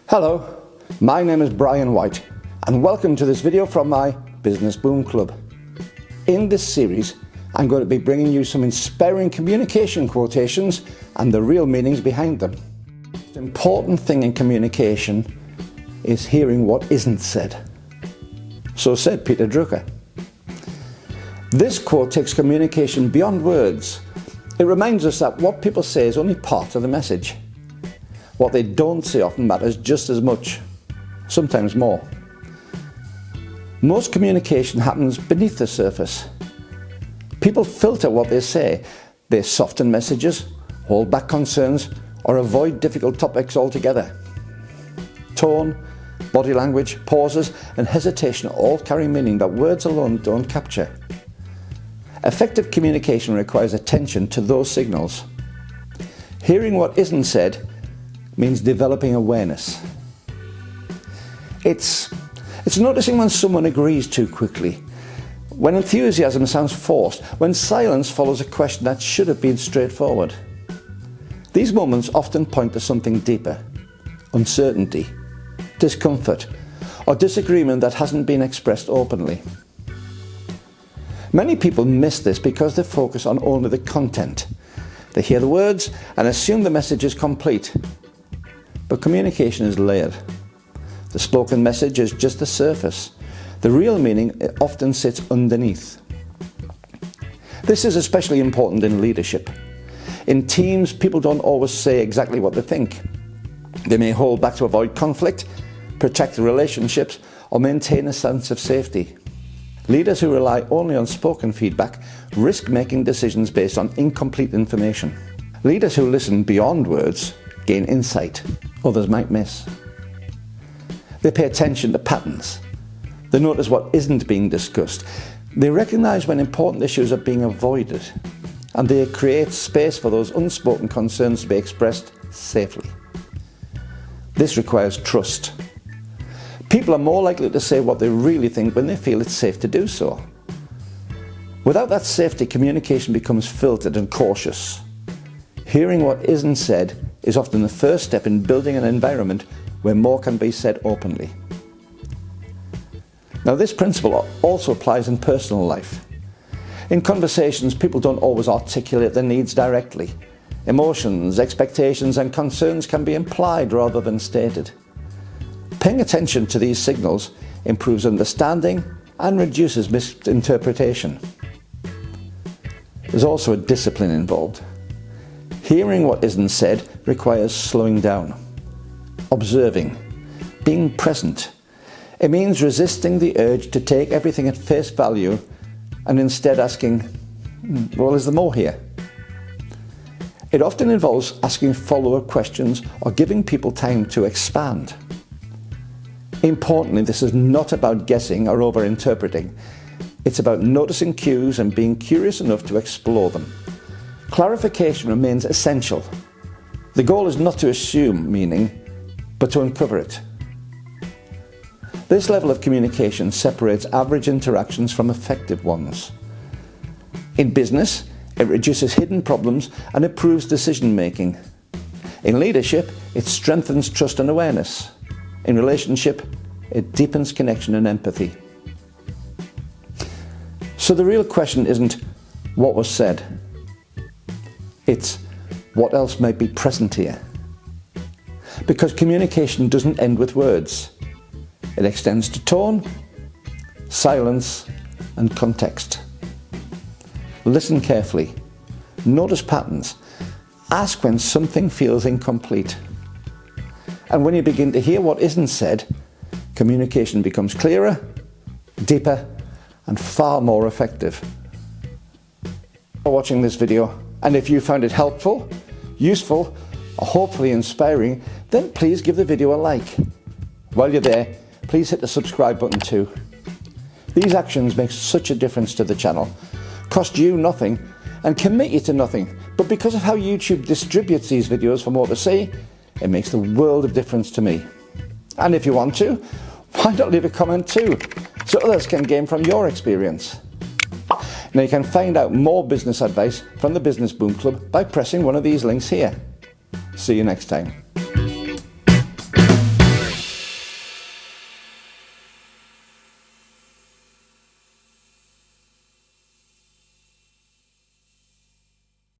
Hello, my name is Brian White and welcome to this video from my Business Boom Club. In this series, I'm going to be bringing you some inspiring communication quotations and the real meanings behind them. The most important thing in communication is hearing what isn't said. So said Peter Drucker. This quote takes communication beyond words. It reminds us that what people say is only part of the message. What they don't say often matters just as much, sometimes more. Most communication happens beneath the surface. People filter what they say. They soften messages, hold back concerns, or avoid difficult topics altogether. Tone, body language, pauses, and hesitation all carry meaning that words alone don't capture. Effective communication requires attention to those signals. Hearing what isn't said means developing awareness. It's noticing when someone agrees too quickly, when enthusiasm sounds forced, when silence follows a question that should have been straightforward. These moments often point to something deeper: uncertainty, discomfort, or disagreement that hasn't been expressed openly. Many people miss this because they focus on only the content. They hear the words and assume the message is complete. But communication is layered. The spoken message is just the surface. The real meaning often sits underneath. This is especially important in leadership. In teams, people don't always say exactly what they think. They may hold back to avoid conflict, protect the relationships, or maintain a sense of safety. Leaders who rely only on spoken feedback risk making decisions based on incomplete information. Leaders who listen beyond words gain insight others might miss. They pay attention to patterns. They notice what isn't being discussed. They recognize when important issues are being avoided, and they create space for those unspoken concerns to be expressed safely. This requires trust. People are more likely to say what they really think when they feel it's safe to do so. Without that safety, communication becomes filtered and cautious. Hearing what isn't said is often the first step in building an environment where more can be said openly. Now, this principle also applies in personal life. In conversations, people don't always articulate their needs directly. Emotions, expectations, and concerns can be implied rather than stated. Paying attention to these signals improves understanding and reduces misinterpretation. There's also a discipline involved. Hearing what isn't said requires slowing down, observing, being present. It means resisting the urge to take everything at face value and instead asking, well, is there more here? It often involves asking follow-up questions or giving people time to expand. Importantly, this is not about guessing or over-interpreting. It's about noticing cues and being curious enough to explore them. Clarification remains essential. The goal is not to assume meaning, but to uncover it. This level of communication separates average interactions from effective ones. In business, it reduces hidden problems and improves decision making. In leadership, it strengthens trust and awareness. In relationship, it deepens connection and empathy. So the real question isn't what was said. It's what else might be present here. Because communication doesn't end with words. It extends to tone, silence, and context. Listen carefully. Notice patterns. Ask when something feels incomplete. And when you begin to hear what isn't said, communication becomes clearer, deeper, and far more effective. For watching this video, and if you found it helpful, useful, or hopefully inspiring, then please give the video a like. While you're there, please hit the subscribe button too. These actions make such a difference to the channel, cost you nothing, and commit you to nothing. But because of how YouTube distributes these videos for more to see, it makes the world of difference to me. And if you want to, why not leave a comment too, so others can gain from your experience. Now you can find out more business advice from the Business Boom Club by pressing one of these links here. See you next time.